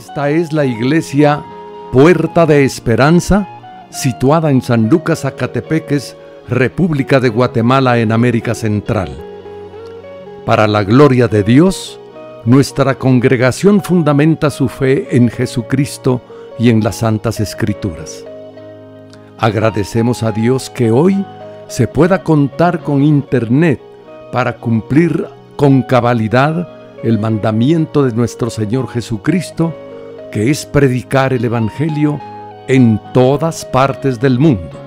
Esta es la iglesia Puerta de Esperanza, situada en San Lucas, Zacatepeques, República de Guatemala, en América Central. Para la gloria de Dios, nuestra congregación fundamenta su fe en Jesucristo y en las Santas Escrituras. Agradecemos a Dios que hoy se pueda contar con Internet para cumplir con cabalidad el mandamiento de nuestro Señor Jesucristo, que es predicar el Evangelio en todas partes del mundo.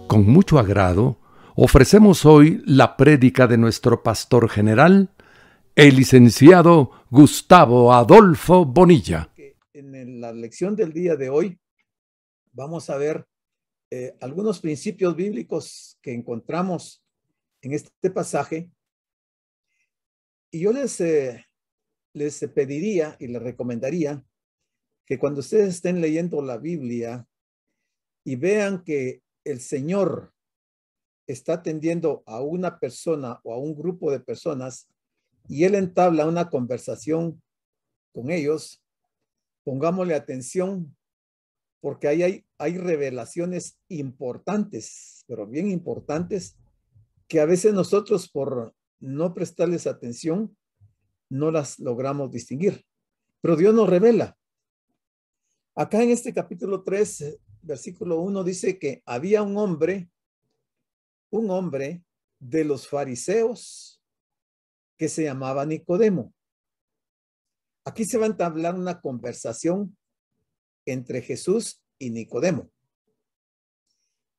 Con mucho agrado, ofrecemos hoy la prédica de nuestro pastor general, el licenciado Gustavo Adolfo Bonilla. En la lección del día de hoy vamos a ver algunos principios bíblicos que encontramos en este pasaje. Y yo les pediría y les recomendaría que cuando ustedes estén leyendo la Biblia y vean que el Señor está atendiendo a una persona o a un grupo de personas y Él entabla una conversación con ellos, pongámosle atención, porque hay revelaciones importantes, pero bien importantes, que a veces nosotros por no prestarles atención no las logramos distinguir. Pero Dios nos revela. Acá en este capítulo 3, versículo 1 dice que había un hombre de los fariseos que se llamaba Nicodemo. Aquí se va a entablar una conversación entre Jesús y Nicodemo.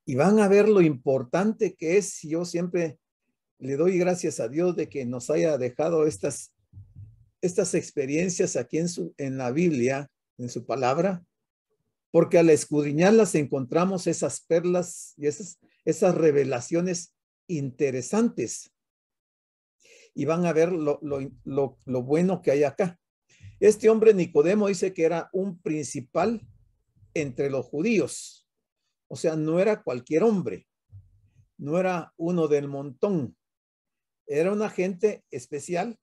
Y van a ver lo importante que es. Yo siempre le doy gracias a Dios de que nos haya dejado estas experiencias aquí en la Biblia, en su palabra, porque al escudriñarlas encontramos esas perlas y esas revelaciones interesantes. Y van a ver lo bueno que hay acá. Este hombre Nicodemo dice que era un principal entre los judíos. O sea, no era cualquier hombre. No era uno del montón. Era una gente especial,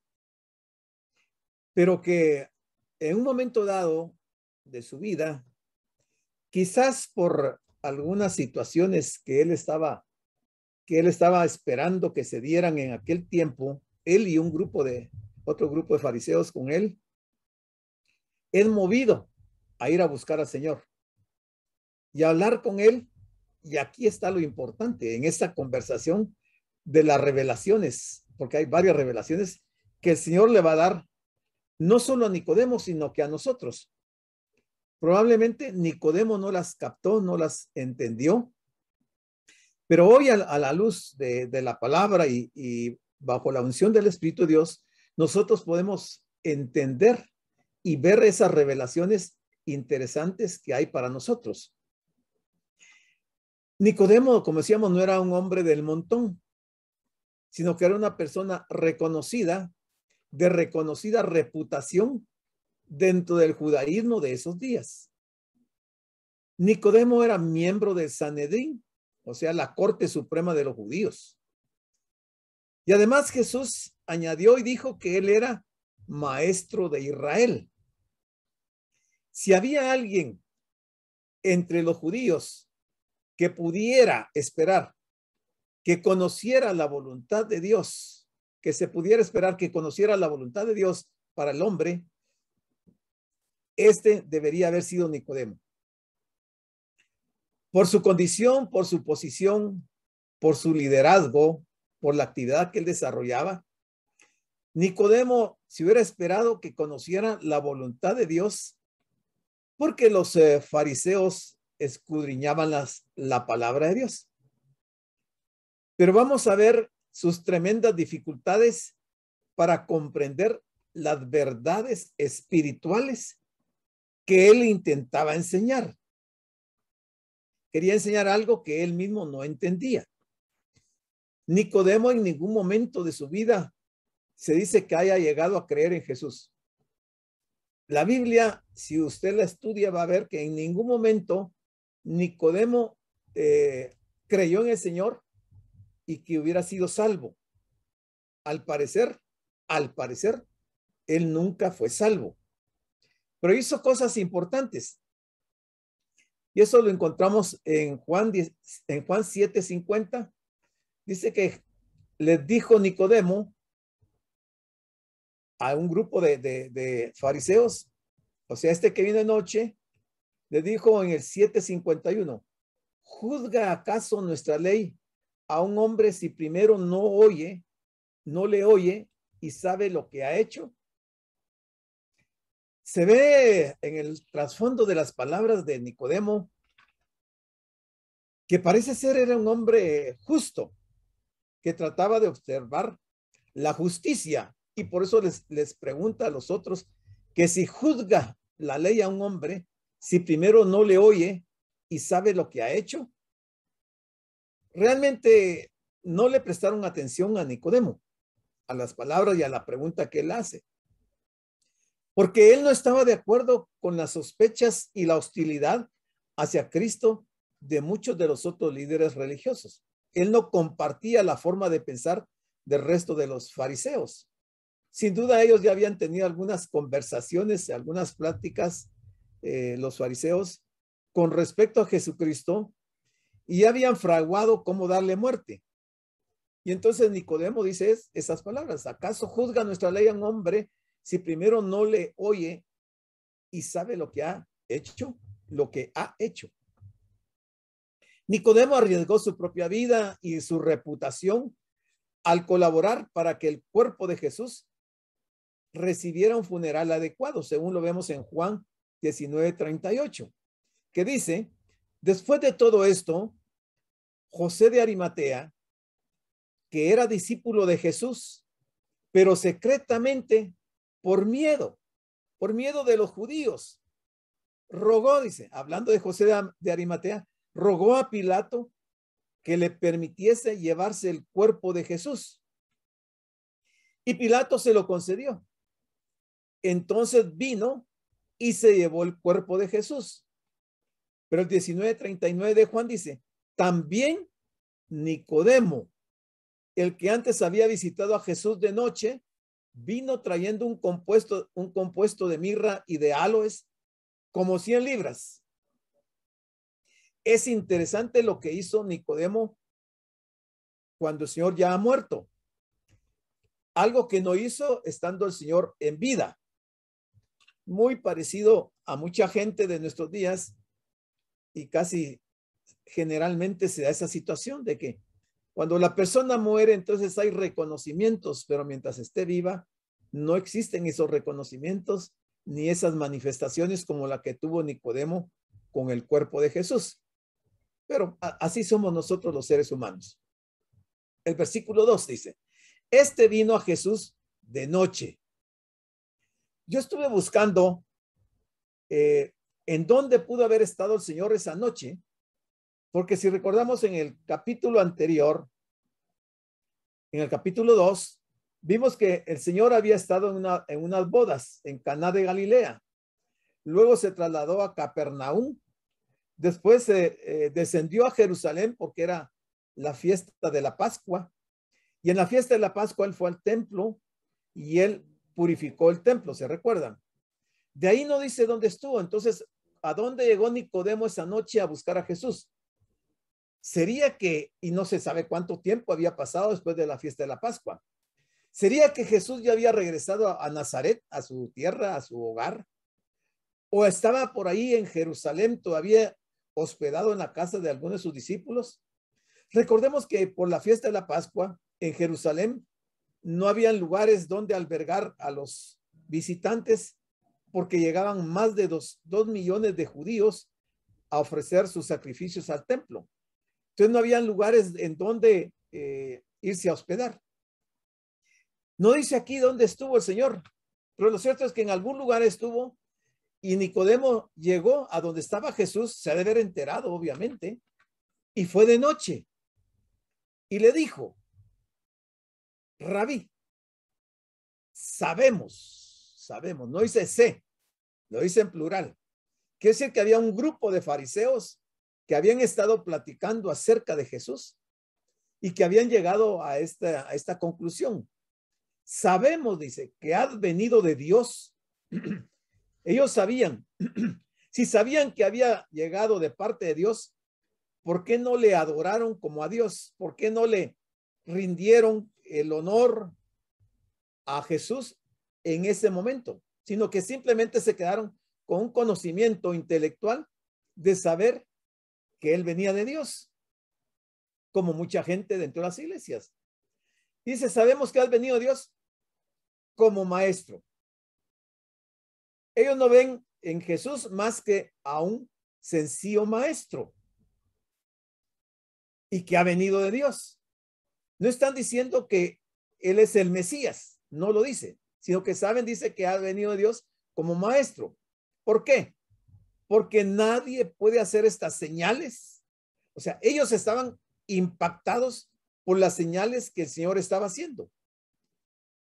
pero que en un momento dado de su vida, quizás por algunas situaciones que él estaba esperando que se dieran en aquel tiempo, él y otro grupo de fariseos con él, es movido a ir a buscar al Señor y a hablar con él. Y aquí está lo importante en esta conversación de las revelaciones, porque hay varias revelaciones que el Señor le va a dar no solo a Nicodemo, sino que a nosotros. Probablemente Nicodemo no las captó, no las entendió, pero hoy a la luz de la palabra y bajo la unción del Espíritu de Dios, nosotros podemos entender y ver esas revelaciones interesantes que hay para nosotros. Nicodemo, como decíamos, no era un hombre del montón, sino que era una persona reconocida, de reconocida reputación dentro del judaísmo de esos días. Nicodemo era miembro del Sanedrín, o sea, la corte suprema de los judíos. Y además Jesús añadió y dijo que él era maestro de Israel. Si había alguien entre los judíos que pudiera esperar que conociera la voluntad de Dios, que se pudiera esperar que conociera la voluntad de Dios para el hombre, este debería haber sido Nicodemo. Por su condición, por su posición, por su liderazgo, por la actividad que él desarrollaba, Nicodemo se hubiera esperado que conociera la voluntad de Dios, porque los fariseos escudriñaban la palabra de Dios. Pero vamos a ver sus tremendas dificultades para comprender las verdades espirituales que él intentaba enseñar. Quería enseñar algo que él mismo no entendía. Nicodemo en ningún momento de su vida se dice que haya llegado a creer en Jesús. La Biblia, si usted la estudia, va a ver que en ningún momento Nicodemo creyó en el Señor y que hubiera sido salvo. Al parecer, él nunca fue salvo. Pero hizo cosas importantes. Y eso lo encontramos en Juan 7:50. Dice que les dijo Nicodemo a un grupo de fariseos, o sea, este que vino de noche, le dijo en el 7:51, ¿juzga acaso nuestra ley a un hombre si primero no le oye y sabe lo que ha hecho? Se ve en el trasfondo de las palabras de Nicodemo que parece ser era un hombre justo, que trataba de observar la justicia, y por eso les pregunta a los otros que si juzga la ley a un hombre, si primero no le oye y sabe lo que ha hecho. Realmente no le prestaron atención a Nicodemo, a las palabras y a la pregunta que él hace, porque él no estaba de acuerdo con las sospechas y la hostilidad hacia Cristo de muchos de los otros líderes religiosos. Él no compartía la forma de pensar del resto de los fariseos. Sin duda ellos ya habían tenido algunas conversaciones, algunas pláticas, los fariseos, con respecto a Jesucristo, y ya habían fraguado cómo darle muerte. Y entonces Nicodemo dice esas palabras: ¿acaso juzga nuestra ley a un hombre si primero no le oye y sabe lo que ha hecho? Nicodemo arriesgó su propia vida y su reputación al colaborar para que el cuerpo de Jesús recibiera un funeral adecuado, según lo vemos en Juan 19:38, que dice: después de todo esto, José de Arimatea, que era discípulo de Jesús, pero secretamente por miedo de los judíos, rogó, dice, hablando de José de Arimatea, rogó a Pilato que le permitiese llevarse el cuerpo de Jesús. Y Pilato se lo concedió. Entonces vino y se llevó el cuerpo de Jesús. Pero el 19:39 de Juan dice: también Nicodemo, el que antes había visitado a Jesús de noche, vino trayendo un compuesto de mirra y de áloes, como 100 libras. Es interesante lo que hizo Nicodemo cuando el Señor ya ha muerto. Algo que no hizo estando el Señor en vida. Muy parecido a mucha gente de nuestros días, y casi generalmente se da esa situación de que cuando la persona muere, entonces hay reconocimientos, pero mientras esté viva, no existen esos reconocimientos ni esas manifestaciones como la que tuvo Nicodemo con el cuerpo de Jesús. Pero así somos nosotros los seres humanos. El versículo 2 dice: este vino a Jesús de noche. Yo estuve buscando en dónde pudo haber estado el Señor esa noche, porque si recordamos en el capítulo anterior, en el capítulo 2, vimos que el Señor había estado en unas bodas en Caná de Galilea. Luego se trasladó a Capernaum. Después descendió a Jerusalén porque era la fiesta de la Pascua. Y en la fiesta de la Pascua él fue al templo y él purificó el templo, ¿se recuerdan? De ahí no dice dónde estuvo. Entonces, ¿a dónde llegó Nicodemo esa noche a buscar a Jesús? Sería que, y no se sabe cuánto tiempo había pasado después de la fiesta de la Pascua, sería que Jesús ya había regresado a Nazaret, a su tierra, a su hogar, o estaba por ahí en Jerusalén todavía hospedado en la casa de algunos de sus discípulos. Recordemos que por la fiesta de la Pascua en Jerusalén no habían lugares donde albergar a los visitantes, porque llegaban más de 2 millones de judíos a ofrecer sus sacrificios al templo. Entonces no habían lugares en donde irse a hospedar. No dice aquí dónde estuvo el Señor, Pero lo cierto es que en algún lugar estuvo y Nicodemo llegó a donde estaba Jesús, se ha de haber enterado, obviamente, y fue de noche. Y le dijo, Rabí, sabemos, no dice sé, lo dice en plural. Quiere decir que había un grupo de fariseos que habían estado platicando acerca de Jesús y que habían llegado a esta conclusión. Sabemos, dice, que has venido de Dios. Ellos sabían, si sabían que había llegado de parte de Dios, ¿por qué no le adoraron como a Dios? ¿Por qué no le rindieron el honor a Jesús en ese momento? Sino que simplemente se quedaron con un conocimiento intelectual de saber que él venía de Dios, como mucha gente dentro de las iglesias. Dice, sabemos que has venido de Dios como maestro. Ellos no ven en Jesús más que a un sencillo maestro y que ha venido de Dios. No están diciendo que él es el Mesías, no lo dice, sino que saben, dice que ha venido de Dios como maestro. ¿Por qué? Porque nadie puede hacer estas señales. O sea, ellos estaban impactados por las señales que el Señor estaba haciendo.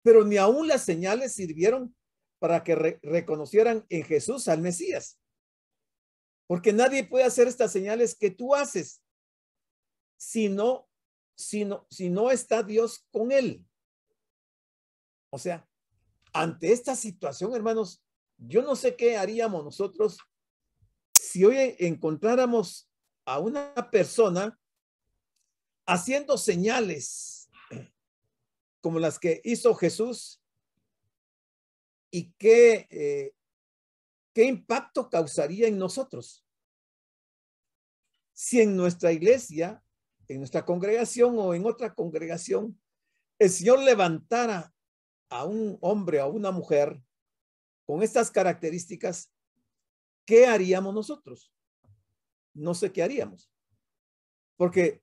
Pero ni aún las señales sirvieron para que reconocieran en Jesús al Mesías. Porque nadie puede hacer estas señales que tú haces si no está Dios con él. O sea, ante esta situación, hermanos, yo no sé qué haríamos nosotros si hoy encontráramos a una persona haciendo señales como las que hizo Jesús y qué impacto causaría en nosotros. Si en nuestra iglesia, en nuestra congregación o en otra congregación, el Señor levantara a un hombre o a una mujer con estas características, ¿qué haríamos nosotros? No sé qué haríamos. Porque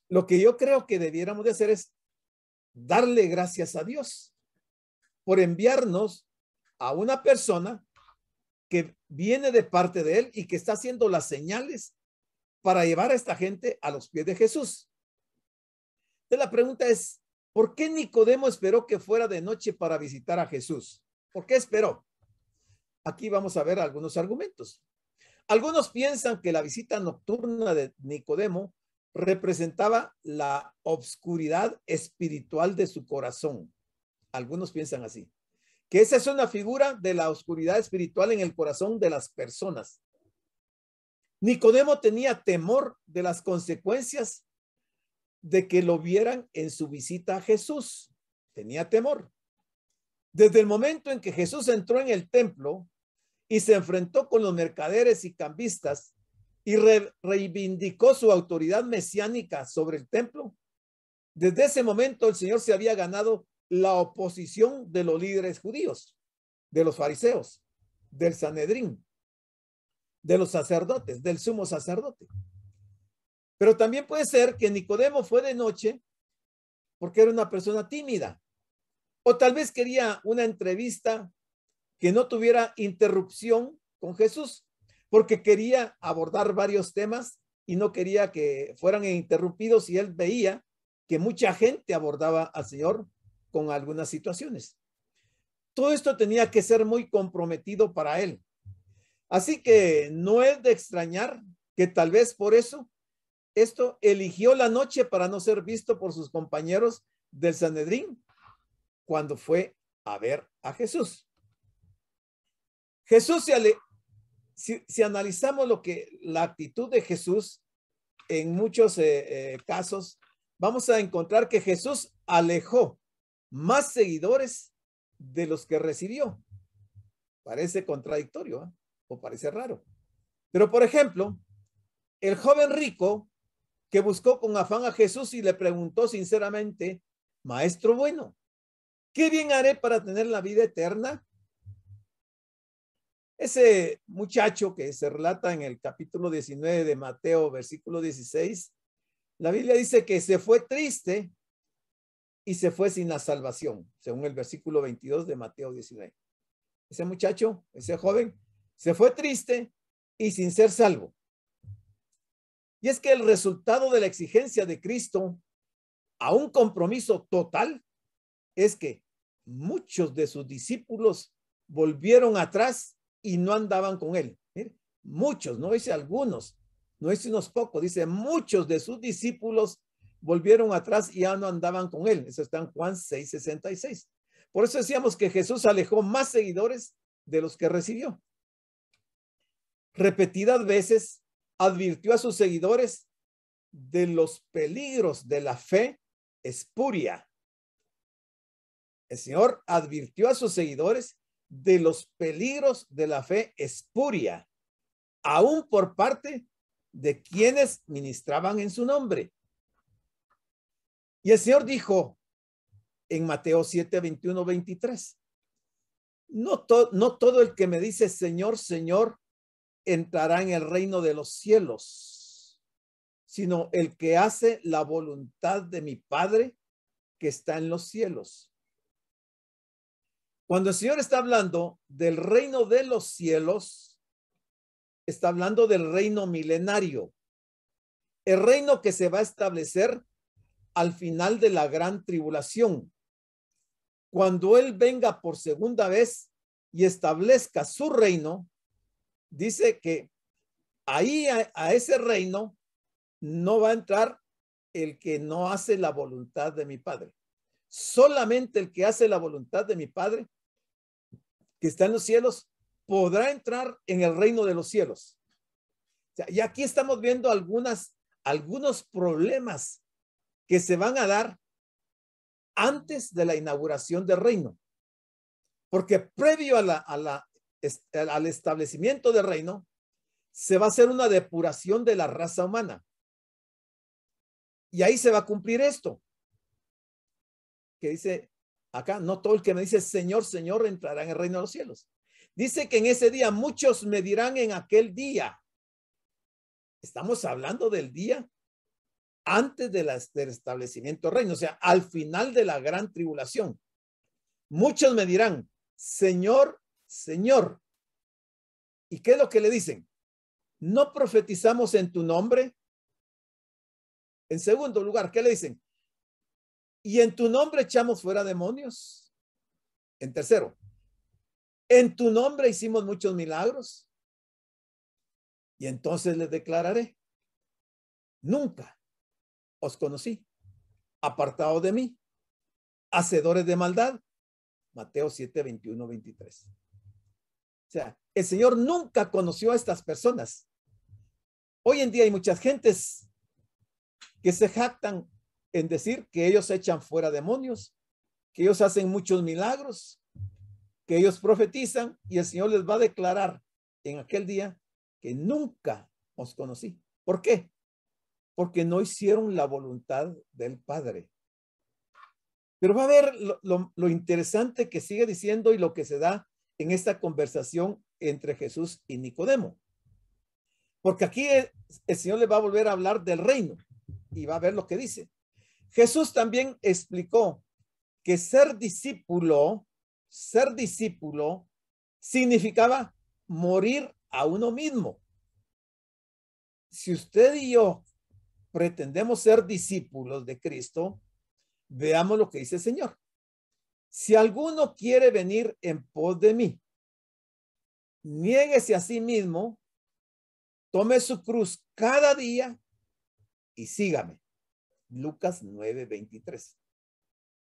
lo que yo creo que debiéramos de hacer es darle gracias a Dios por enviarnos a una persona que viene de parte de él y que está haciendo las señales para llevar a esta gente a los pies de Jesús. Entonces la pregunta es, ¿por qué Nicodemo esperó que fuera de noche para visitar a Jesús? ¿Por qué esperó? Aquí vamos a ver algunos argumentos. Algunos piensan que la visita nocturna de Nicodemo representaba la obscuridad espiritual de su corazón. Algunos piensan así, que esa es una figura de la oscuridad espiritual en el corazón de las personas. Nicodemo tenía temor de las consecuencias de que lo vieran en su visita a Jesús. Tenía temor. Desde el momento en que Jesús entró en el templo y se enfrentó con los mercaderes y cambistas y reivindicó su autoridad mesiánica sobre el templo, desde ese momento el Señor se había ganado la oposición de los líderes judíos, de los fariseos, del Sanedrín, de los sacerdotes, del sumo sacerdote. Pero también puede ser que Nicodemo fue de noche porque era una persona tímida, o tal vez quería una entrevista que no tuviera interrupción con Jesús, porque quería abordar varios temas y no quería que fueran interrumpidos, y él veía que mucha gente abordaba al Señor con algunas situaciones. Todo esto tenía que ser muy comprometido para él. Así que no es de extrañar que tal vez por eso esto eligió la noche para no ser visto por sus compañeros del Sanedrín cuando fue a ver a Jesús. Jesús, si analizamos la actitud de Jesús en muchos casos, vamos a encontrar que Jesús alejó más seguidores de los que recibió. Parece contradictorio, ¿eh? O parece raro. Pero, por ejemplo, el joven rico que buscó con afán a Jesús y le preguntó sinceramente, maestro bueno, ¿qué bien haré para tener la vida eterna? Ese muchacho que se relata en el capítulo 19 de Mateo, versículo 16, la Biblia dice que se fue triste y se fue sin la salvación, según el versículo 22 de Mateo 19. Ese muchacho, ese joven, se fue triste y sin ser salvo. Y es que el resultado de la exigencia de Cristo a un compromiso total es que muchos de sus discípulos volvieron atrás y no andaban con él. Mire, muchos, no dice algunos, no dice unos pocos, dice muchos de sus discípulos volvieron atrás y ya no andaban con él. Eso está en Juan 6:66. Por eso decíamos que Jesús alejó más seguidores de los que recibió. Repetidas veces advirtió a sus seguidores de los peligros de la fe espuria. El Señor advirtió a sus seguidores de los peligros de la fe espuria, aún por parte de quienes ministraban en su nombre. Y el Señor dijo en Mateo 7:21-23, no todo el que me dice Señor, Señor, entrará en el reino de los cielos, sino el que hace la voluntad de mi Padre que está en los cielos. Cuando el Señor está hablando del reino de los cielos, está hablando del reino milenario, el reino que se va a establecer al final de la gran tribulación. Cuando Él venga por segunda vez y establezca su reino, dice que ahí a ese reino no va a entrar el que no hace la voluntad de mi Padre. Solamente el que hace la voluntad de mi Padre, que está en los cielos, podrá entrar en el reino de los cielos. O sea, y aquí estamos viendo algunos problemas que se van a dar antes de la inauguración del reino. Porque previo al establecimiento del reino, se va a hacer una depuración de la raza humana. Y ahí se va a cumplir esto. Que dice acá, no todo el que me dice Señor, Señor entrará en el reino de los cielos. Dice que en ese día muchos me dirán en aquel día. Estamos hablando del día antes del establecimiento del reino, o sea, al final de la gran tribulación. Muchos me dirán, Señor, Señor. ¿Y qué es lo que le dicen? ¿No profetizamos en tu nombre? En segundo lugar, ¿qué le dicen? ¿Y en tu nombre echamos fuera demonios? En tercero, ¿en tu nombre hicimos muchos milagros? Y entonces les declararé, nunca os conocí, apartados de mí, hacedores de maldad. Mateo 7:21-23. O sea, el Señor nunca conoció a estas personas. Hoy en día hay muchas gentes que se jactan en decir que ellos echan fuera demonios, que ellos hacen muchos milagros, que ellos profetizan, y el Señor les va a declarar en aquel día que nunca os conocí. ¿Por qué? Porque no hicieron la voluntad del Padre. Pero va a ver lo interesante que sigue diciendo y lo que se da en esta conversación entre Jesús y Nicodemo. Porque aquí el Señor le va a volver a hablar del reino y va a ver lo que dice. Jesús también explicó que ser discípulo significaba morir a uno mismo. Si usted y yo pretendemos ser discípulos de Cristo, veamos lo que dice el Señor. Si alguno quiere venir en pos de mí, niéguese a sí mismo, tome su cruz cada día y sígame. Lucas 9:23.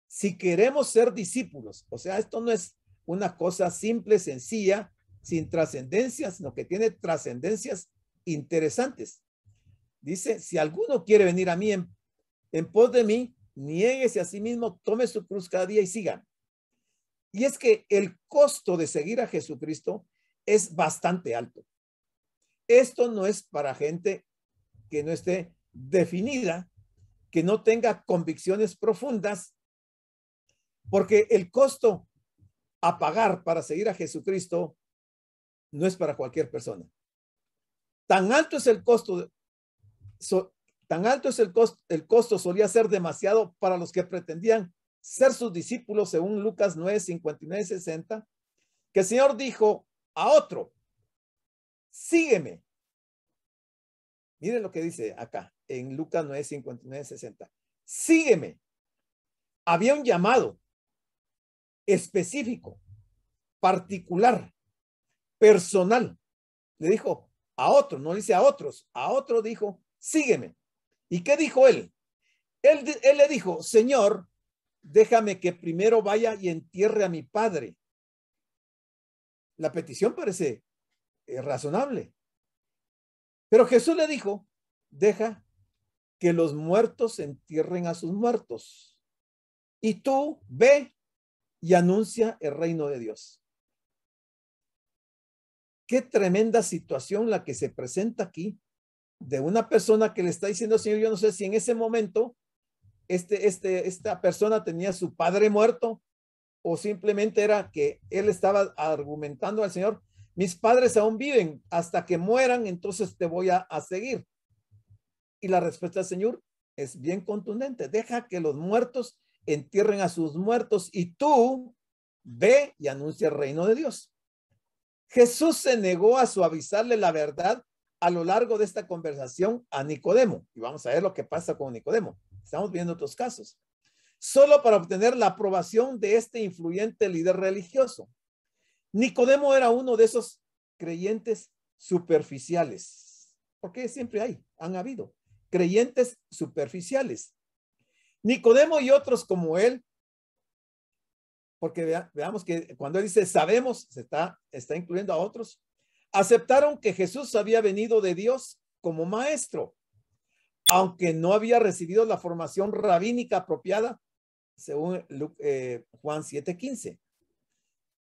Si queremos ser discípulos, o sea, esto no es una cosa simple, sencilla, sin trascendencia, sino que tiene trascendencias interesantes. Dice, si alguno quiere venir a mí en pos de mí, niéguese a sí mismo, tome su cruz cada día y sigan. Y es que el costo de seguir a Jesucristo es bastante alto. Esto no es para gente que no esté definida, que no tenga convicciones profundas, porque el costo a pagar para seguir a Jesucristo no es para cualquier persona. Tan alto es el costo, el costo solía ser demasiado para los que pretendían ser sus discípulos, según Lucas 9, 59 y 60, que el Señor dijo a otro, sígueme. Miren lo que dice acá en Lucas 9, 59 y 60. Sígueme. Había un llamado específico, particular, personal. Le dijo a otro, no dice a otros, a otro dijo, sígueme. ¿Y qué dijo él? Él le dijo, Señor, déjame que primero vaya y entierre a mi padre. La petición parece razonable. Pero Jesús le dijo, deja que los muertos entierren a sus muertos. Y tú ve y anuncia el reino de Dios. Qué tremenda situación la que se presenta aquí de una persona que le está diciendo, Señor, yo no sé si en ese momento esta persona tenía su padre muerto o simplemente era que él estaba argumentando al Señor, mis padres aún viven, hasta que mueran, entonces te voy a seguir. Y la respuesta del Señor es bien contundente, deja que los muertos entierren a sus muertos y tú ve y anuncia el reino de Dios. Jesús se negó a suavizarle la verdad a lo largo de esta conversación a Nicodemo. Y vamos a ver lo que pasa con Nicodemo. Estamos viendo otros casos. Solo para obtener la aprobación de este influyente líder religioso. Nicodemo era uno de esos creyentes superficiales. Porque siempre han habido creyentes superficiales. Nicodemo y otros como él, porque veamos que cuando él dice sabemos, se está incluyendo a otros, aceptaron que Jesús había venido de Dios como maestro, aunque no había recibido la formación rabínica apropiada, según Juan 7:15.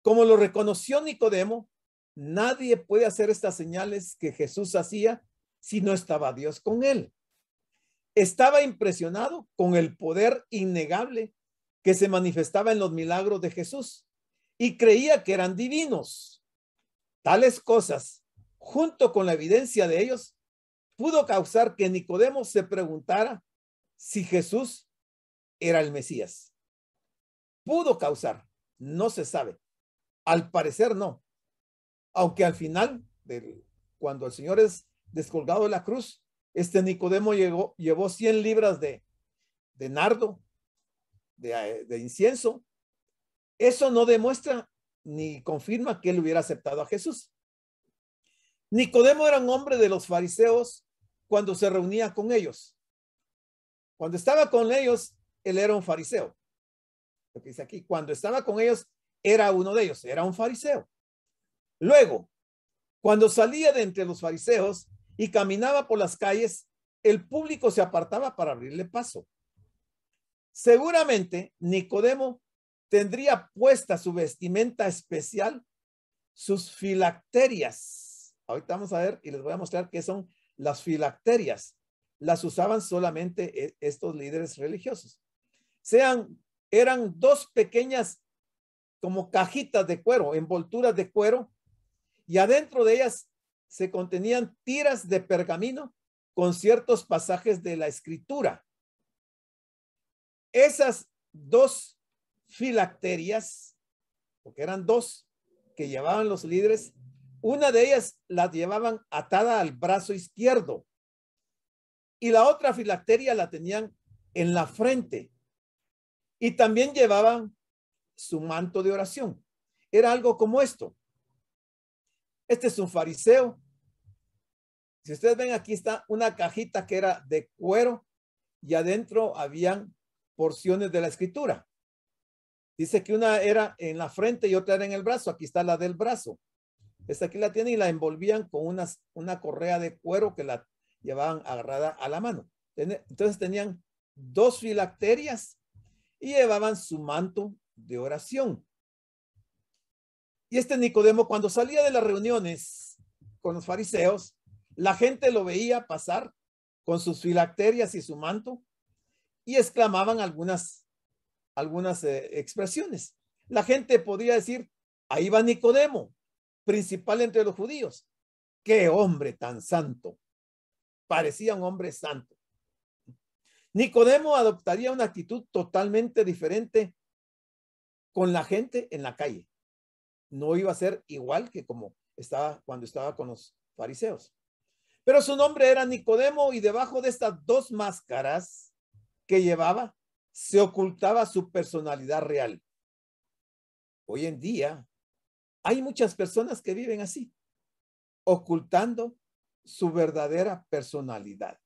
Como lo reconoció Nicodemo, nadie puede hacer estas señales que Jesús hacía si no estaba Dios con él. Estaba impresionado con el poder innegable que se manifestaba en los milagros de Jesús y creía que eran divinos. Tales cosas, junto con la evidencia de ellos, pudo causar que Nicodemo se preguntara si Jesús era el Mesías. Pudo causar, no se sabe. Al parecer no. Aunque al final, cuando el Señor es descolgado de la cruz, Nicodemo llevó 100 libras de nardo, de incienso. Eso no demuestra ni confirma que él hubiera aceptado a Jesús. Nicodemo era un hombre de los fariseos cuando se reunía con ellos. Cuando estaba con ellos, él era un fariseo. Lo que dice aquí, cuando estaba con ellos, era uno de ellos, era un fariseo. Luego, cuando salía de entre los fariseos y caminaba por las calles, el público se apartaba para abrirle paso. Seguramente Nicodemo tendría puesta su vestimenta especial, sus filacterias. Ahorita vamos a ver y les voy a mostrar qué son las filacterias. Las usaban solamente estos líderes religiosos. Eran dos pequeñas como cajitas de cuero, envolturas de cuero, y adentro de ellas se contenían tiras de pergamino con ciertos pasajes de la escritura. Esas dos filacterias, porque eran dos que llevaban los líderes, una de ellas la llevaban atada al brazo izquierdo y la otra filacteria la tenían en la frente y también llevaban su manto de oración. Era algo como esto. Este es un fariseo. Si ustedes ven, aquí está una cajita que era de cuero y adentro habían porciones de la escritura. Dice que una era en la frente y otra era en el brazo. Aquí está la del brazo. Esta aquí la tienen y la envolvían con una correa de cuero que la llevaban agarrada a la mano. Entonces tenían dos filacterias y llevaban su manto de oración. Y Nicodemo, cuando salía de las reuniones con los fariseos, la gente lo veía pasar con sus filacterias y su manto y exclamaban algunas expresiones. La gente podría decir, ahí va Nicodemo, principal entre los judíos. ¡Qué hombre tan santo! Parecía un hombre santo. Nicodemo adoptaría una actitud totalmente diferente con la gente en la calle. No iba a ser igual que como estaba cuando estaba con los fariseos. Pero su nombre era Nicodemo y debajo de estas dos máscaras que llevaba se ocultaba su personalidad real. Hoy en día hay muchas personas que viven así, ocultando su verdadera personalidad,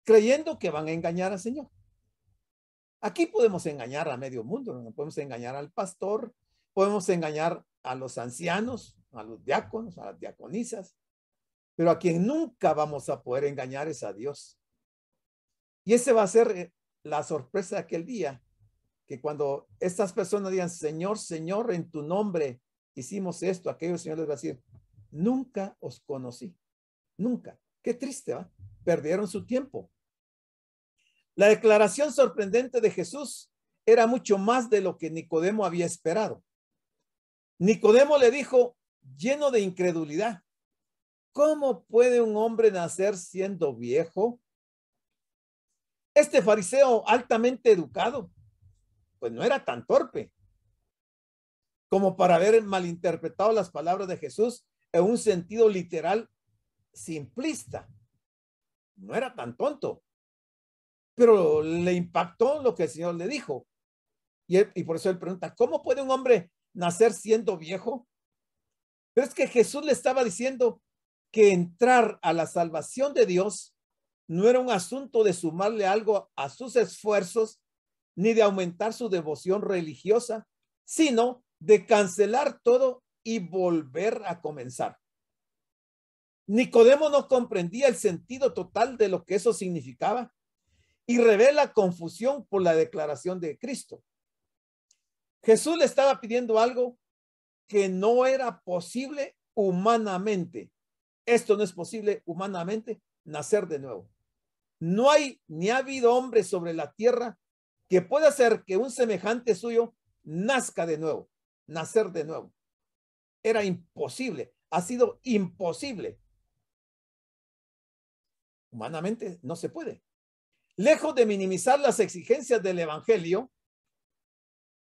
creyendo que van a engañar al Señor. Aquí podemos engañar a medio mundo, ¿no? Podemos engañar al pastor, podemos engañar a los ancianos, a los diáconos, a las diaconisas, pero a quien nunca vamos a poder engañar es a Dios. Y ese va a ser la sorpresa de aquel día, que cuando estas personas digan, Señor, Señor, en tu nombre hicimos esto, aquello, el Señor les va a decir, nunca os conocí, nunca. Qué triste, ¿va? Perdieron su tiempo. La declaración sorprendente de Jesús era mucho más de lo que Nicodemo había esperado. Nicodemo le dijo, lleno de incredulidad, ¿cómo puede un hombre nacer siendo viejo? Este fariseo altamente educado, pues no era tan torpe como para haber malinterpretado las palabras de Jesús en un sentido literal simplista. No era tan tonto, pero le impactó lo que el Señor le dijo. Y por eso él pregunta, ¿cómo puede un hombre nacer siendo viejo? Pero es que Jesús le estaba diciendo que entrar a la salvación de Dios no era un asunto de sumarle algo a sus esfuerzos ni de aumentar su devoción religiosa, sino de cancelar todo y volver a comenzar. Nicodemo no comprendía el sentido total de lo que eso significaba y revela confusión por la declaración de Cristo. Jesús le estaba pidiendo algo que no era posible humanamente. Esto no es posible humanamente, nacer de nuevo. No hay ni ha habido hombre sobre la tierra que pueda hacer que un semejante suyo nazca de nuevo, nacer de nuevo. Era imposible, ha sido imposible. Humanamente no se puede. Lejos de minimizar las exigencias del evangelio,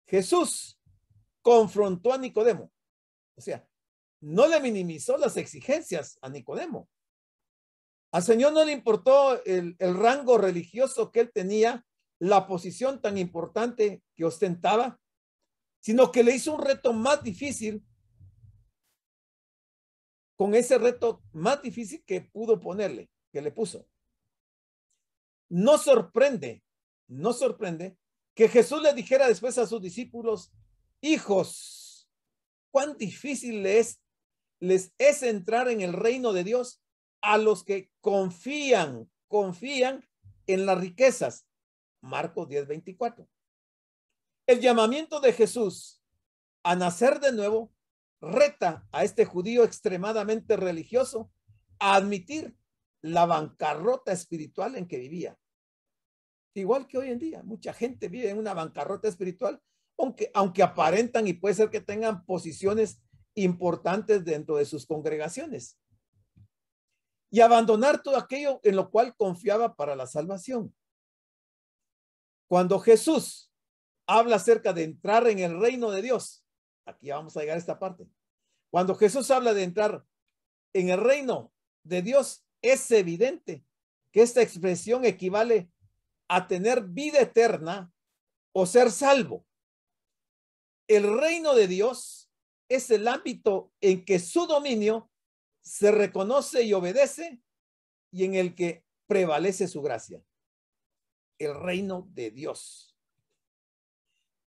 Jesús confrontó a Nicodemo. O sea, no le minimizó las exigencias a Nicodemo. Al Señor no le importó el rango religioso que él tenía, la posición tan importante que ostentaba, sino que le hizo un reto más difícil, con ese reto más difícil que pudo ponerle, que le puso. No sorprende que Jesús le dijera después a sus discípulos, hijos, cuán difícil les es entrar en el reino de Dios a los que confían en las riquezas. Marcos 10:24. El llamamiento de Jesús a nacer de nuevo reta a este judío extremadamente religioso a admitir la bancarrota espiritual en que vivía. Igual que hoy en día, mucha gente vive en una bancarrota espiritual, aunque aparentan y puede ser que tengan posiciones importantes dentro de sus congregaciones. Y abandonar todo aquello en lo cual confiaba para la salvación. Cuando Jesús habla acerca de entrar en el reino de Dios, aquí vamos a llegar a esta parte. Cuando Jesús habla de entrar en el reino de Dios, es evidente que esta expresión equivale a tener vida eterna o ser salvo. El reino de Dios es el ámbito en que su dominio se reconoce y obedece y en el que prevalece su gracia. El reino de Dios.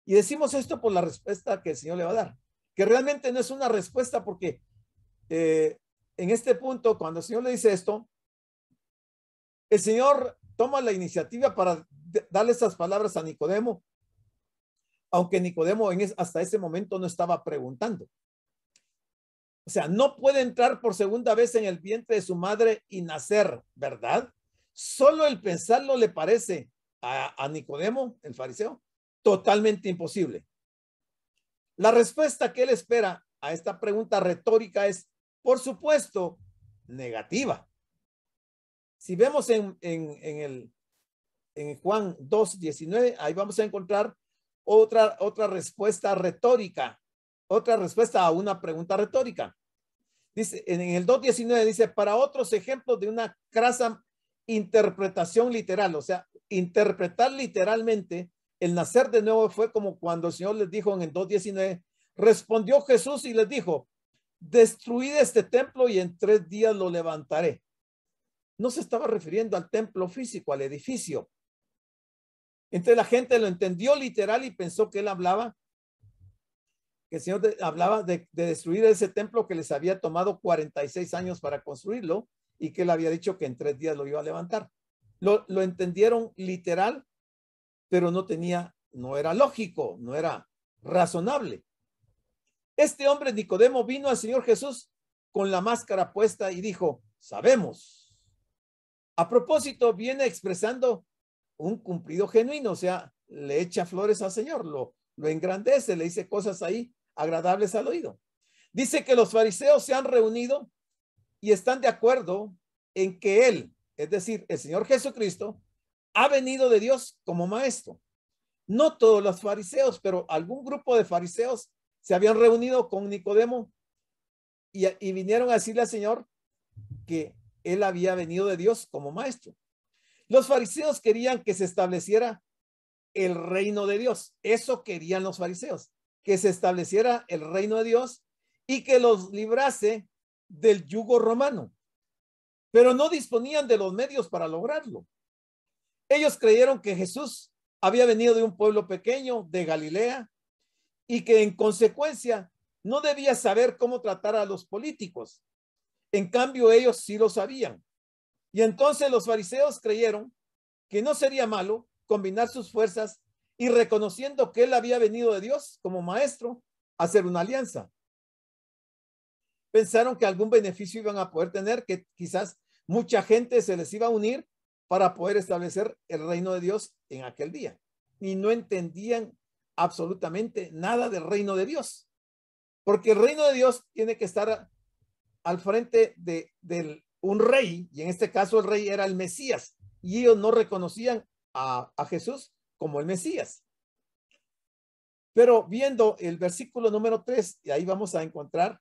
Y decimos esto por la respuesta que el Señor le va a dar, que realmente no es una respuesta porque en este punto, cuando el Señor le dice esto, el Señor toma la iniciativa para darle esas palabras a Nicodemo, aunque Nicodemo hasta ese momento no estaba preguntando. O sea, no puede entrar por segunda vez en el vientre de su madre y nacer, ¿verdad? Solo el pensarlo le parece a Nicodemo, el fariseo, totalmente imposible. La respuesta que él espera a esta pregunta retórica es, por supuesto, negativa. Si vemos en en Juan 2:19, ahí vamos a encontrar otra respuesta retórica, otra respuesta a una pregunta retórica. Dice, en el 2:19 dice, para otros ejemplos de una crasa interpretación literal, o sea, interpretar literalmente el nacer de nuevo fue como cuando el Señor les dijo en el 2:19, respondió Jesús y les dijo, destruid este templo y en 3 días lo levantaré. No se estaba refiriendo al templo físico, al edificio. Entonces la gente lo entendió literal y pensó que él hablaba, que el Señor hablaba de destruir ese templo que les había tomado 46 años para construirlo y que él había dicho que en 3 días lo iba a levantar. Lo entendieron literal, pero no era lógico, no era razonable. Este hombre Nicodemo vino al Señor Jesús con la máscara puesta y dijo, sabemos. A propósito, viene expresando un cumplido genuino, o sea, le echa flores al Señor, lo engrandece, le dice cosas ahí agradables al oído. Dice que los fariseos se han reunido y están de acuerdo en que él, es decir, el Señor Jesucristo, ha venido de Dios como maestro. No todos los fariseos, pero algún grupo de fariseos se habían reunido con Nicodemo y vinieron a decirle al Señor que él había venido de Dios como maestro. Los fariseos querían que se estableciera el reino de Dios. Eso querían los fariseos, que se estableciera el reino de Dios y que los librase del yugo romano. Pero no disponían de los medios para lograrlo. Ellos creyeron que Jesús había venido de un pueblo pequeño de Galilea y que en consecuencia no debía saber cómo tratar a los políticos. En cambio, ellos sí lo sabían. Y entonces los fariseos creyeron que no sería malo combinar sus fuerzas y reconociendo que él había venido de Dios como maestro, hacer una alianza. Pensaron que algún beneficio iban a poder tener, que quizás mucha gente se les iba a unir para poder establecer el reino de Dios en aquel día. Y no entendían absolutamente nada del reino de Dios, porque el reino de Dios tiene que estar al frente de un rey, y en este caso el rey era el Mesías, y ellos no reconocían a Jesús como el Mesías. Pero viendo el versículo número 3, y ahí vamos a encontrar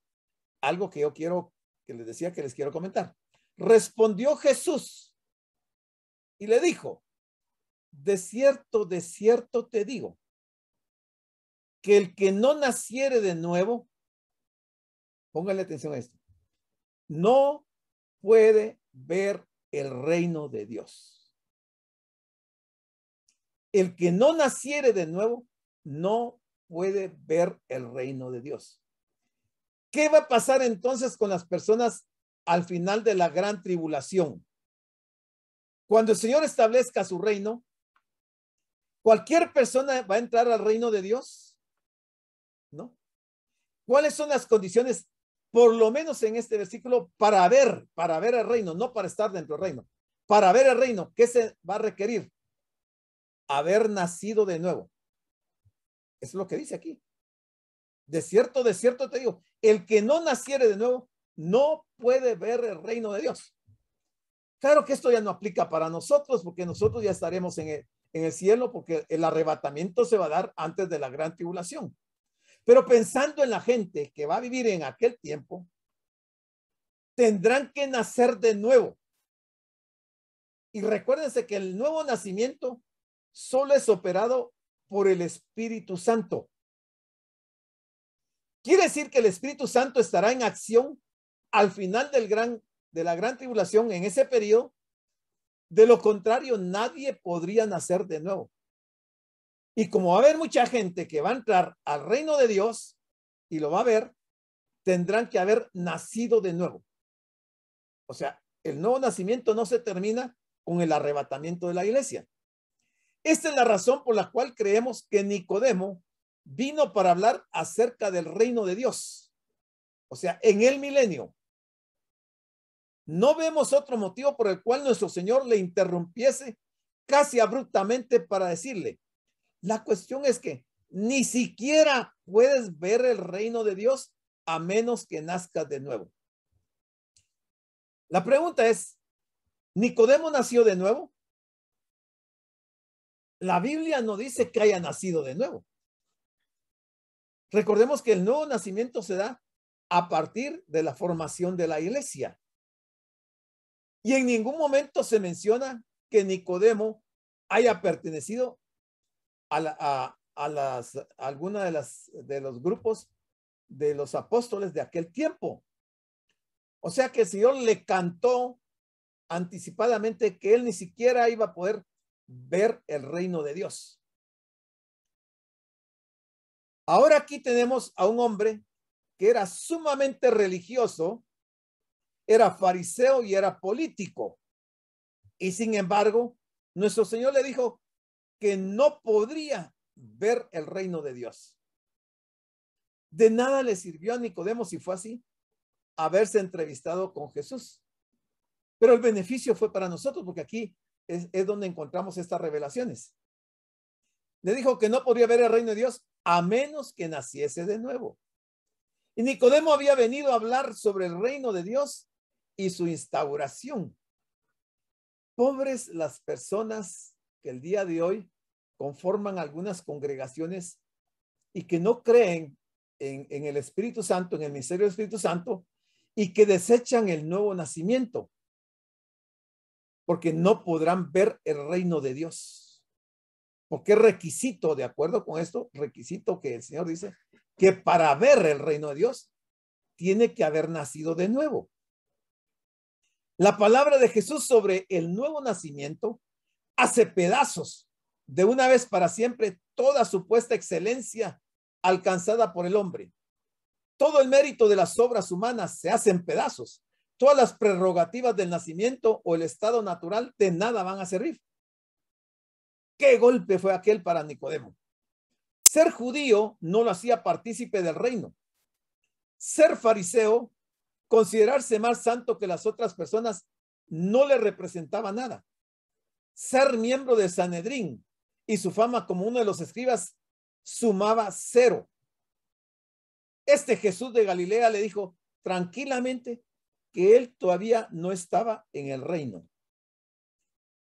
algo que yo quiero, que les decía que les quiero comentar. Respondió Jesús y le dijo, de cierto te digo, que el que no naciere de nuevo, pónganle atención a esto, no puede ver el reino de Dios. El que no naciere de nuevo no puede ver el reino de Dios. ¿Qué va a pasar entonces con las personas al final de la gran tribulación? Cuando el Señor establezca su reino, ¿cualquier persona va a entrar al reino de Dios? ¿No? ¿Cuáles son las condiciones, por lo menos en este versículo, para ver el reino, no para estar dentro del reino? Para ver el reino, ¿qué se va a requerir? Haber nacido de nuevo. Eso es lo que dice aquí. De cierto te digo, el que no naciere de nuevo no puede ver el reino de Dios. Claro que esto ya no aplica para nosotros, porque nosotros ya estaremos en el cielo, porque el arrebatamiento se va a dar antes de la gran tribulación. Pero pensando en la gente que va a vivir en aquel tiempo, tendrán que nacer de nuevo. Y recuérdense que el nuevo nacimiento solo es operado por el Espíritu Santo. Quiere decir que el Espíritu Santo estará en acción al final de la gran tribulación en ese periodo. De lo contrario, nadie podría nacer de nuevo. Y como va a haber mucha gente que va a entrar al reino de Dios y lo va a ver, tendrán que haber nacido de nuevo. O sea, el nuevo nacimiento no se termina con el arrebatamiento de la iglesia. Esta es la razón por la cual creemos que Nicodemo vino para hablar acerca del reino de Dios. O sea, en el milenio. No vemos otro motivo por el cual nuestro Señor le interrumpiese casi abruptamente para decirle, la cuestión es que ni siquiera puedes ver el reino de Dios a menos que nazcas de nuevo. La pregunta es, ¿Nicodemo nació de nuevo? la Biblia no dice que haya nacido de nuevo. Recordemos que el nuevo nacimiento se da a partir de la formación de la iglesia. Y en ningún momento se menciona que Nicodemo haya pertenecido a alguna de los grupos de los apóstoles de aquel tiempo. O sea que el Señor le cantó anticipadamente que él ni siquiera iba a poder ver el reino de Dios. Ahora aquí tenemos a un hombre que era sumamente religioso, era fariseo y era político. Y sin embargo, nuestro Señor le dijo que no podría ver el reino de Dios. De nada le sirvió a Nicodemo, si fue así, haberse entrevistado con Jesús. Pero el beneficio fue para nosotros, porque aquí es donde encontramos estas revelaciones. Le dijo que no podría ver el reino de Dios a menos que naciese de nuevo. Y Nicodemo había venido a hablar sobre el reino de Dios y su instauración. Pobres las personas que el día de hoy conforman algunas congregaciones y que no creen en el Espíritu Santo, en el misterio del Espíritu Santo, y que desechan el nuevo nacimiento, porque no podrán ver el reino de Dios. Porque es requisito, de acuerdo con esto, requisito que el Señor dice que para ver el reino de Dios tiene que haber nacido de nuevo. La palabra de Jesús sobre el nuevo nacimiento hace pedazos de una vez para siempre toda supuesta excelencia alcanzada por el hombre. Todo el mérito de las obras humanas se hace en pedazos. Todas las prerrogativas del nacimiento o el estado natural de nada van a servir. ¿Qué golpe fue aquel para Nicodemo? Ser judío no lo hacía partícipe del reino. Ser fariseo, considerarse más santo que las otras personas, no le representaba nada. Ser miembro de Sanedrín y su fama como uno de los escribas sumaba 0. Este Jesús de Galilea le dijo tranquilamente que él todavía no estaba en el reino.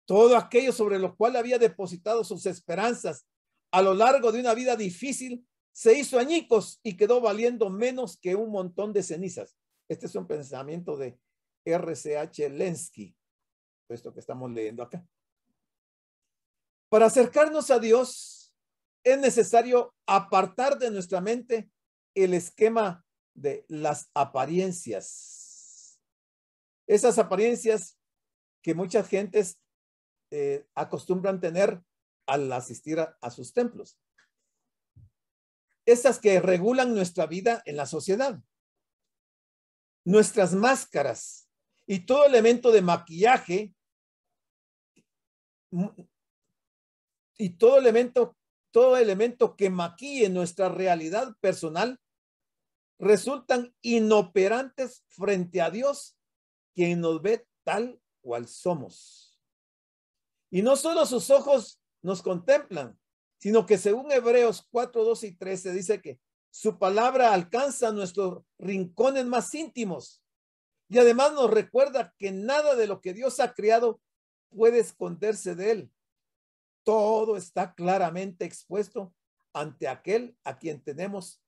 Todo aquello sobre lo cual había depositado sus esperanzas a lo largo de una vida difícil se hizo añicos y quedó valiendo menos que un montón de cenizas. Este es un pensamiento de R.C.H. Lenski, esto que estamos leyendo acá. Para acercarnos a Dios es necesario apartar de nuestra mente el esquema de las apariencias. Esas apariencias que muchas gentes acostumbran tener al asistir a sus templos. Esas que regulan nuestra vida en la sociedad. Nuestras máscaras y todo elemento de maquillaje y todo elemento que maquille nuestra realidad personal resultan inoperantes frente a Dios, quien nos ve tal cual somos. Y no solo sus ojos nos contemplan, sino que según Hebreos 4, 12 y 13 dice que su palabra alcanza nuestros rincones más íntimos y además nos recuerda que nada de lo que Dios ha creado puede esconderse de él. Todo está claramente expuesto ante aquel a quien tenemos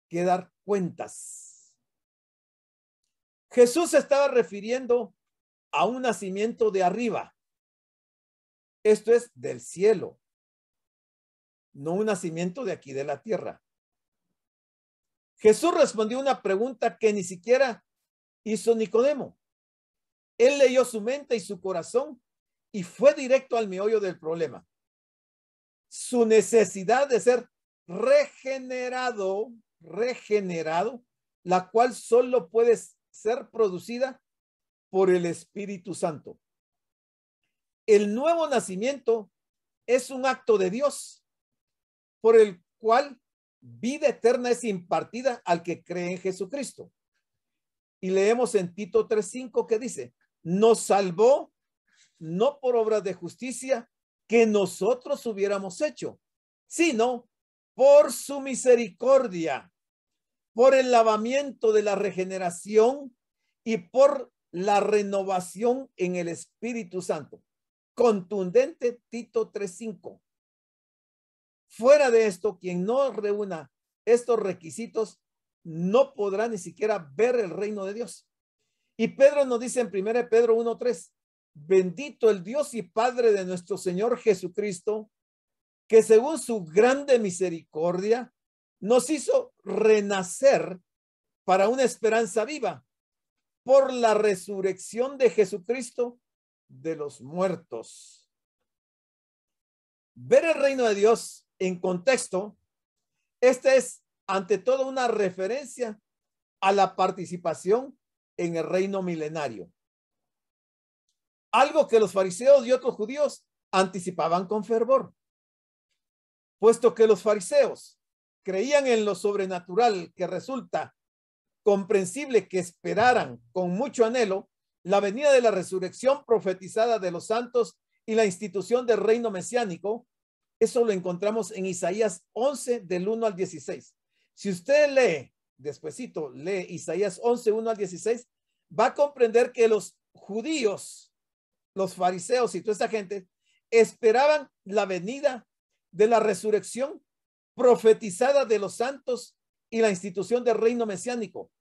que dar cuentas. Jesús se estaba refiriendo a un nacimiento de arriba. Esto es del cielo, no un nacimiento de aquí de la tierra. Jesús respondió una pregunta que ni siquiera hizo Nicodemo. Él leyó su mente y su corazón y fue directo al meollo del problema. Su necesidad de ser regenerado, la cual solo puede ser producida por el Espíritu Santo. El nuevo nacimiento es un acto de Dios por el cual vida eterna es impartida al que cree en Jesucristo. Y leemos en Tito 3:5 que dice, nos salvó no por obras de justicia que nosotros hubiéramos hecho, sino por su misericordia, por el lavamiento de la regeneración y por la renovación en el Espíritu Santo. contundente Tito 3:5. Fuera de esto, quien no reúna estos requisitos no podrá ni siquiera ver el reino de Dios. Y Pedro nos dice en 1 Pedro 1:3, bendito el Dios y Padre de nuestro Señor Jesucristo, que según su grande misericordia nos hizo renacer para una esperanza viva por la resurrección de Jesucristo de los muertos. Ver el reino de Dios en contexto, esta es ante todo una referencia a la participación en el reino milenario. Algo que los fariseos y otros judíos anticipaban con fervor, puesto que los fariseos creían en lo sobrenatural, que resulta comprensible que esperaran con mucho anhelo la venida de la resurrección profetizada de los santos y la institución del reino mesiánico. Eso lo encontramos en Isaías 11 del 1 al 16. Si usted lee, despuesito lee Isaías 11, 1 al 16, va a comprender que los judíos, los fariseos y toda esta gente esperaban la venida de la resurrección profetizada de los santos y la institución del reino mesiánico.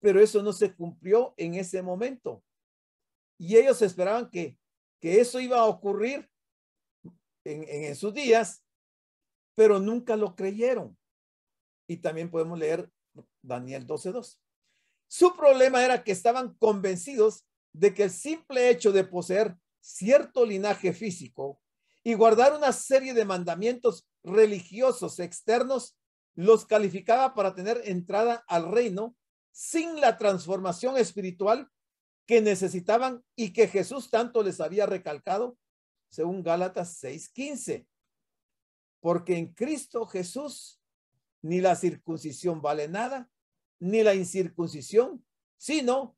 Pero eso no se cumplió en ese momento. Y ellos esperaban que eso iba a ocurrir en sus días, pero nunca lo creyeron. Y también podemos leer Daniel 12:2. Su problema era que estaban convencidos de que el simple hecho de poseer cierto linaje físico y guardar una serie de mandamientos religiosos externos los calificaba para tener entrada al reino sin la transformación espiritual que necesitaban y que Jesús tanto les había recalcado, según Gálatas 6:15. Porque en Cristo Jesús ni la circuncisión vale nada, ni la incircuncisión, sino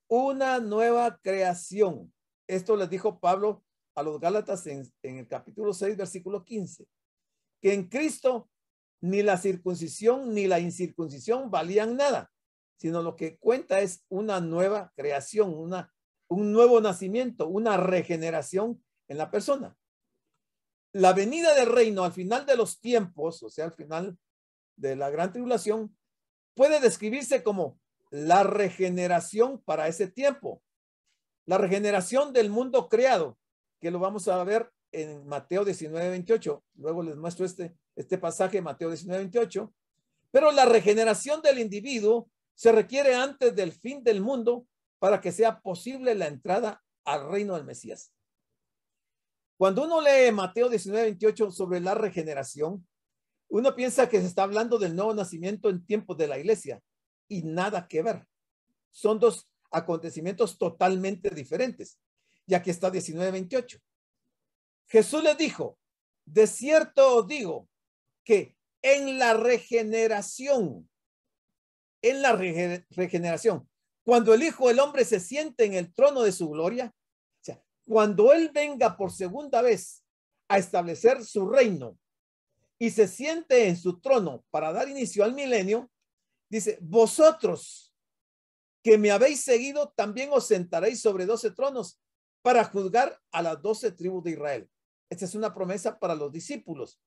una nueva creación. Esto les dijo Pablo a los Gálatas en el capítulo 6, versículo 15. Que en Cristo ni la circuncisión ni la incircuncisión valían nada, sino lo que cuenta es una nueva creación, un nuevo nacimiento, una regeneración en la persona. La venida del reino al final de los tiempos, o sea, al final de la gran tribulación, puede describirse como la regeneración para ese tiempo, la regeneración del mundo creado, que lo vamos a ver en Mateo 19:28. Luego les muestro este pasaje, Mateo 19:28. Pero la regeneración del individuo se requiere antes del fin del mundo para que sea posible la entrada al reino del Mesías. Cuando uno lee Mateo 19:28 sobre la regeneración, uno piensa que se está hablando del nuevo nacimiento en tiempos de la iglesia y nada que ver. Son dos acontecimientos totalmente diferentes. Y aquí está 19:28. Jesús les dijo, de cierto os digo que en la regeneración, cuando el Hijo del Hombre se siente en el trono de su gloria, o sea, cuando Él venga por segunda vez a establecer su reino y se siente en su trono para dar inicio al milenio, dice, vosotros que me habéis seguido, también os sentaréis sobre 12 tronos para juzgar a las 12 tribus de Israel. Esta es una promesa para los discípulos,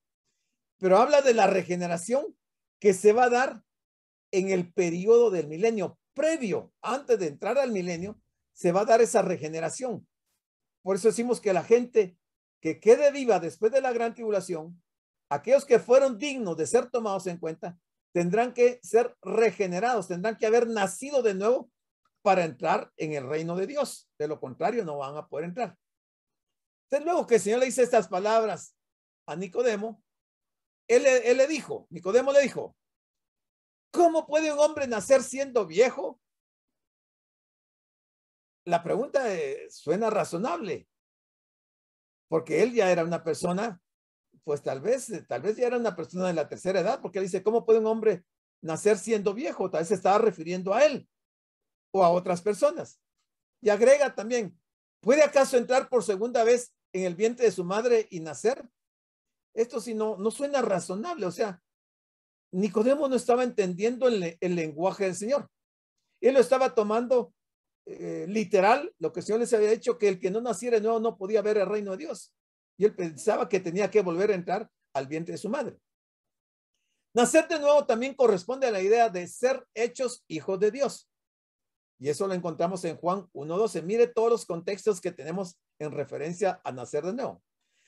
pero habla de la regeneración que se va a dar en el periodo del milenio. Previo, antes de entrar al milenio, se va a dar esa regeneración. Por eso decimos que la gente que quede viva después de la gran tribulación, aquellos que fueron dignos de ser tomados en cuenta, tendrán que ser regenerados, tendrán que haber nacido de nuevo para entrar en el reino de Dios. De lo contrario, no van a poder entrar. Entonces, luego que el Señor le dice estas palabras a Nicodemo, Nicodemo le dijo, ¿cómo puede un hombre nacer siendo viejo? La pregunta suena razonable, porque él ya era una persona, pues tal vez ya era una persona de la tercera edad, porque él dice, ¿cómo puede un hombre nacer siendo viejo? Tal vez se estaba refiriendo a él o a otras personas. Y agrega también, ¿puede acaso entrar por segunda vez en el vientre de su madre y nacer? Esto sí no suena razonable. O sea, Nicodemo no estaba entendiendo el lenguaje del Señor. Él lo estaba tomando literal, lo que el Señor les había dicho, que el que no naciera de nuevo no podía ver el reino de Dios. Y él pensaba que tenía que volver a entrar al vientre de su madre. Nacer de nuevo también corresponde a la idea de ser hechos hijos de Dios. Y eso lo encontramos en Juan 1:12. Mire todos los contextos que tenemos en referencia a nacer de nuevo.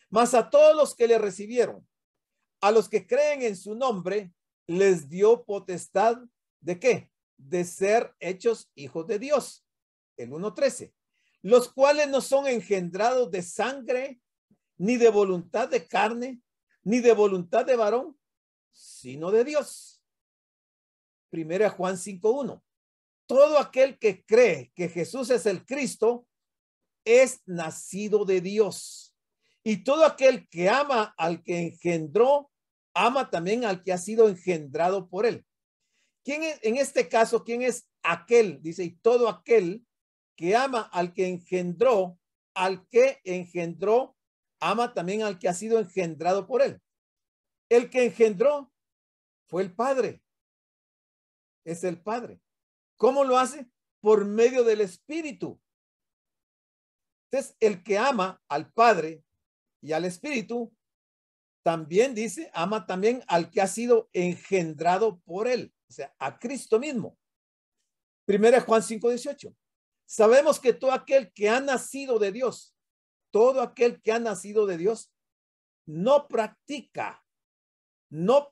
Mas a todos los que le recibieron, a los que creen en su nombre, les dio potestad ¿de qué? De ser hechos hijos de Dios. El 1:13. Los cuales no son engendrados de sangre, ni de voluntad de carne, ni de voluntad de varón, sino de Dios. 1 Juan 5:1. Todo aquel que cree que Jesús es el Cristo es nacido de Dios. Y todo aquel que ama al que engendró, ama también al que ha sido engendrado por él. ¿Quién es, en este caso, quién es aquel? Dice, y todo aquel que ama al que engendró, ama también al que ha sido engendrado por él. El que engendró fue el Padre. Es el Padre. ¿Cómo lo hace? Por medio del Espíritu. Entonces, el que ama al Padre y al Espíritu, también dice, ama también al que ha sido engendrado por él, o sea, a Cristo mismo. 1 Juan 5:18. Sabemos que todo aquel que ha nacido de Dios, todo aquel que ha nacido de Dios, no practica, no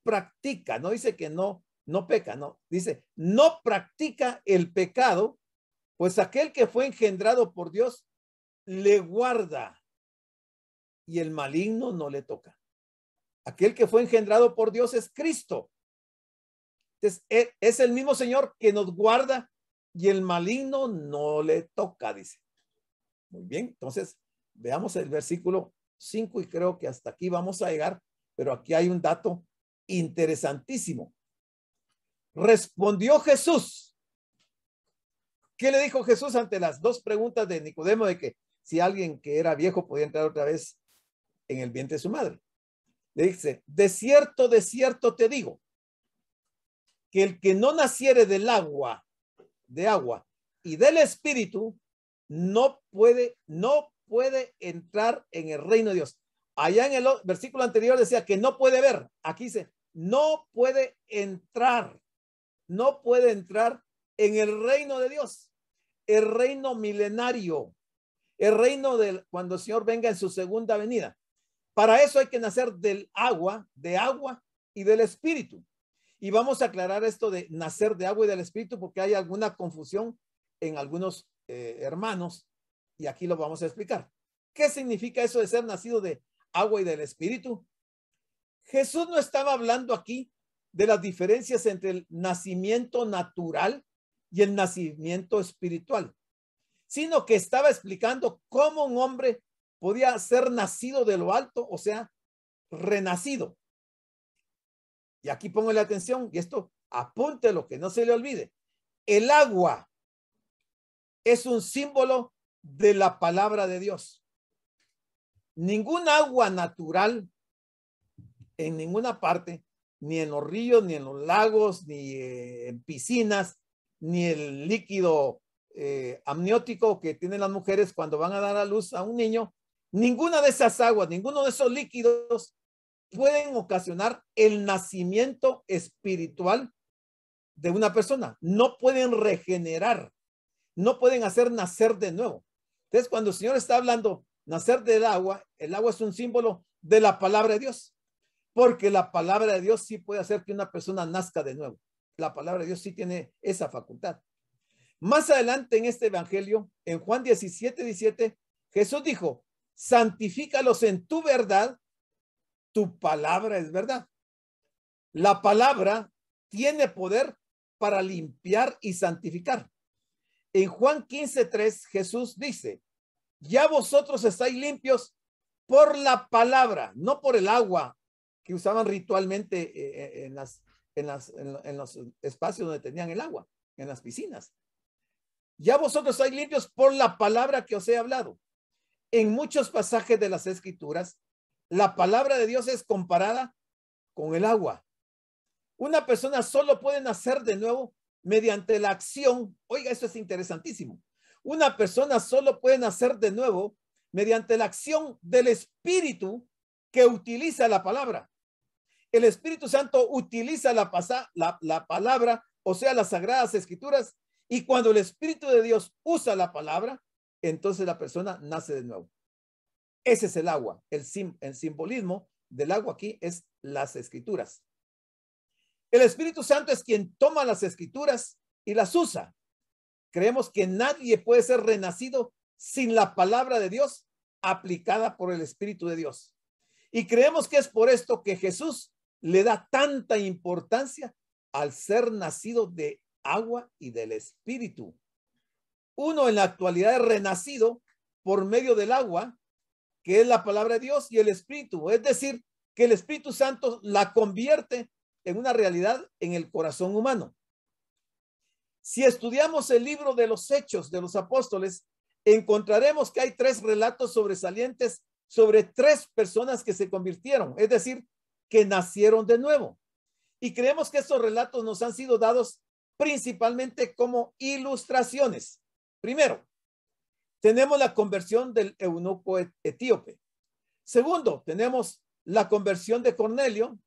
dice que no peca, no, dice, no practica el pecado, pues aquel que fue engendrado por Dios le guarda y el maligno no le toca. Aquel que fue engendrado por Dios es Cristo. Entonces, es el mismo Señor que nos guarda y el maligno no le toca, dice. Muy bien, entonces veamos el versículo 5 y creo que hasta aquí vamos a llegar, pero aquí hay un dato interesantísimo. Respondió Jesús. ¿Qué le dijo Jesús ante las dos preguntas de Nicodemo de que si alguien que era viejo podía entrar otra vez en el vientre de su madre? Le dice, de cierto te digo, que el que no naciere del agua, y del Espíritu, no puede entrar en el reino de Dios. Allá en el versículo anterior decía que no puede ver. Aquí dice, no puede entrar en el reino de Dios, el reino milenario, el reino de cuando el Señor venga en su segunda venida. Para eso hay que nacer del agua, de agua y del Espíritu. Y vamos a aclarar esto de nacer de agua y del Espíritu porque hay alguna confusión en algunos hermanos y aquí lo vamos a explicar. ¿Qué significa eso de ser nacido de agua y del Espíritu? Jesús no estaba hablando aquí de las diferencias entre el nacimiento natural y el nacimiento espiritual, sino que estaba explicando cómo un hombre podía ser nacido de lo alto, o sea, renacido. Y aquí pongo la atención, y esto apúntelo, que no se le olvide. El agua es un símbolo de la palabra de Dios. Ningún agua natural en ninguna parte, ni en los ríos, ni en los lagos, ni en piscinas, ni el líquido amniótico que tienen las mujeres cuando van a dar a luz a un niño, ninguna de esas aguas, ninguno de esos líquidos pueden ocasionar el nacimiento espiritual de una persona. No pueden regenerar, no pueden hacer nacer de nuevo. Entonces, cuando el Señor está hablando nacer del agua, el agua es un símbolo de la palabra de Dios, porque la palabra de Dios sí puede hacer que una persona nazca de nuevo. La palabra de Dios sí tiene esa facultad. Más adelante en este evangelio, en Juan 17:17, Jesús dijo, santifícalos en tu verdad, tu palabra es verdad. La palabra tiene poder para limpiar y santificar. En Juan 15:3, Jesús dice, ya vosotros estáis limpios por la palabra, no por el agua que usaban ritualmente en los espacios donde tenían el agua, en las piscinas. Ya vosotros estáis limpios por la palabra que os he hablado. En muchos pasajes de las Escrituras, la palabra de Dios es comparada con el agua. Una persona solo puede nacer de nuevo mediante la acción. Oiga, esto es interesantísimo. Una persona solo puede nacer de nuevo mediante la acción del Espíritu que utiliza la palabra. El Espíritu Santo utiliza la palabra, o sea, las Sagradas Escrituras, y cuando el Espíritu de Dios usa la palabra, entonces la persona nace de nuevo. Ese es el agua. El simbolismo del agua aquí es las Escrituras. El Espíritu Santo es quien toma las Escrituras y las usa. Creemos que nadie puede ser renacido sin la palabra de Dios aplicada por el Espíritu de Dios. Y creemos que es por esto que Jesús le da tanta importancia al ser nacido de agua y del Espíritu. Uno en la actualidad es renacido por medio del agua, que es la palabra de Dios, y el Espíritu. Es decir, que el Espíritu Santo la convierte en una realidad en el corazón humano. Si estudiamos el libro de los Hechos de los Apóstoles, encontraremos que hay 3 relatos sobresalientes sobre 3 personas que se convirtieron, es decir, que nacieron de nuevo. Y creemos que estos relatos nos han sido dados principalmente como ilustraciones. Primero, tenemos la conversión del eunuco etíope. Segundo, tenemos la conversión de Cornelio.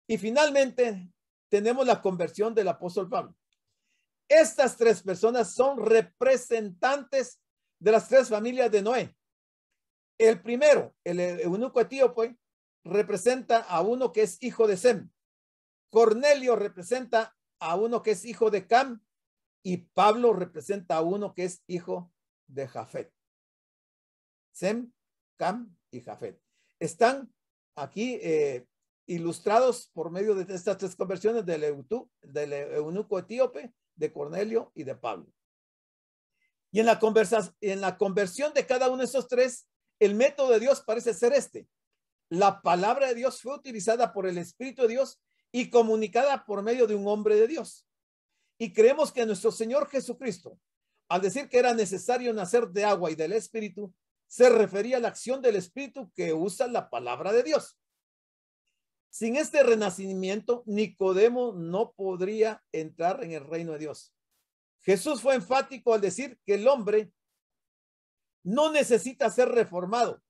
Y finalmente, tenemos la conversión del apóstol Pablo. Estas 3 personas son representantes de las 3 familias de Noé. El primero, el eunuco etíope, representa a uno que es hijo de Sem. Cornelio representa a uno que es hijo de Cam. Y Pablo representa a uno que es hijo de Jafet. Sem, Cam y Jafet. Están aquí ilustrados por medio de estas 3 conversiones del eunuco etíope, de Cornelio y de Pablo. Y en la conversión de cada uno de esos 3, el método de Dios parece ser este. La palabra de Dios fue utilizada por el Espíritu de Dios y comunicada por medio de un hombre de Dios. Y creemos que nuestro Señor Jesucristo, al decir que era necesario nacer de agua y del Espíritu, se refería a la acción del Espíritu que usa la palabra de Dios. Sin este renacimiento, Nicodemo no podría entrar en el reino de Dios. Jesús fue enfático al decir que el hombre no necesita ser reformado,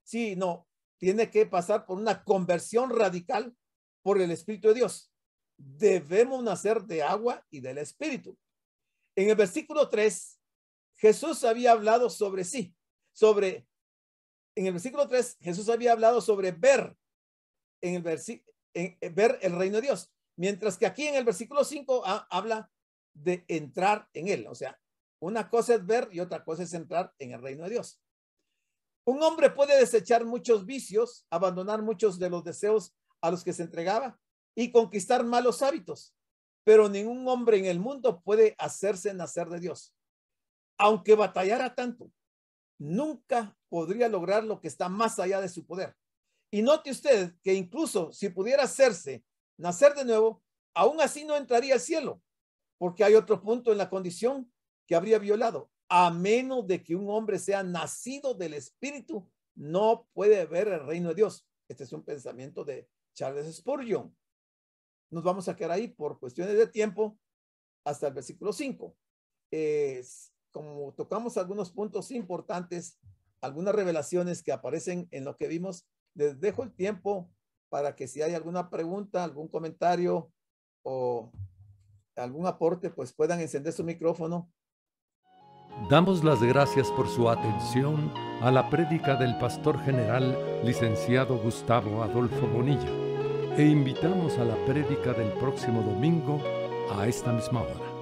sino tiene que pasar por una conversión radical por el Espíritu de Dios. Debemos nacer de agua y del Espíritu. En el versículo 3, Jesús había hablado sobre sí, en el versículo 3, Jesús había hablado sobre ver ver el reino de Dios, mientras que aquí en el versículo 5 habla de entrar en él. O sea, una cosa es ver y otra cosa es entrar en el reino de Dios. Un hombre puede desechar muchos vicios, abandonar muchos de los deseos a los que se entregaba y conquistar malos hábitos, pero ningún hombre en el mundo puede hacerse nacer de Dios. Aunque batallara tanto, nunca podría lograr lo que está más allá de su poder. Y note usted que incluso si pudiera hacerse nacer de nuevo, aún así no entraría al cielo, porque hay otro punto en la condición que habría violado. A menos de que un hombre sea nacido del Espíritu, no puede ver el reino de Dios. Este es un pensamiento de Charles Spurgeon. Nos vamos a quedar ahí por cuestiones de tiempo hasta el versículo 5. Como tocamos algunos puntos importantes, algunas revelaciones que aparecen en lo que vimos, les dejo el tiempo para que si hay alguna pregunta, algún comentario o algún aporte, pues puedan encender su micrófono. Damos las gracias por su atención a la prédica del pastor general, licenciado Gustavo Adolfo Bonilla, e invitamos a la prédica del próximo domingo a esta misma hora.